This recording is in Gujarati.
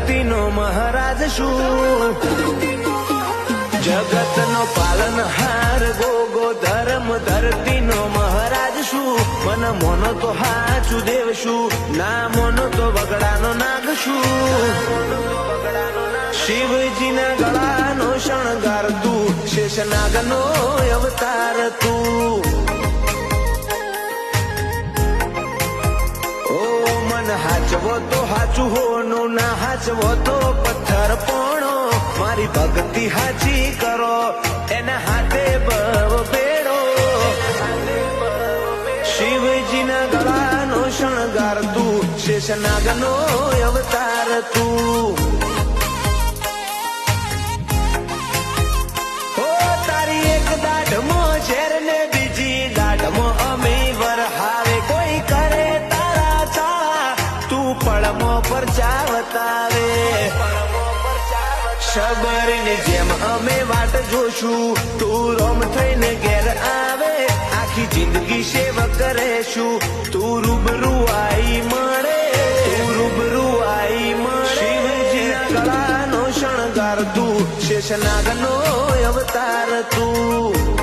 ધરતીનો મહારાજ છું, જગતનો પાલનહાર ગોગો ધર્મ ધરતીનો મહારાજ છું. મન મોનો તો હાચું દેવ છું, ના મોનો તો વગડાનો નાગ છું. શિવજીના ગળાનો શણગાર તું, શેષનાગનો અવતાર તું. ઓ મન હાચવો તો હાચું હોનું, ના હાચવો તો પથ્થર પોણો. મારી ભક્તિ હાચી કરો, એના હાથે બવ બેડો. શિવજીના ગળાનો શણગાર તું, શેષનાગનો અવતાર તું. ઓ તારી એક દાઢમાં ઝેર ને બીજી દાઢમાં અમે વરહાવે. કોઈ કરે તારા ચાળા, તું પળમો પર ચાવતાવે. શબરની જેમ અમે વાટ જોશું, તું રોમ થઈને ઘેર આવે. આખી જિંદગી સેવક રહેશું, તું રૂબરૂ આઈ મળે, તું રૂબરૂ આઈ મળે. શિવજીના ગળાનો શણગાર તું, શેષનાગનો અવતાર તું.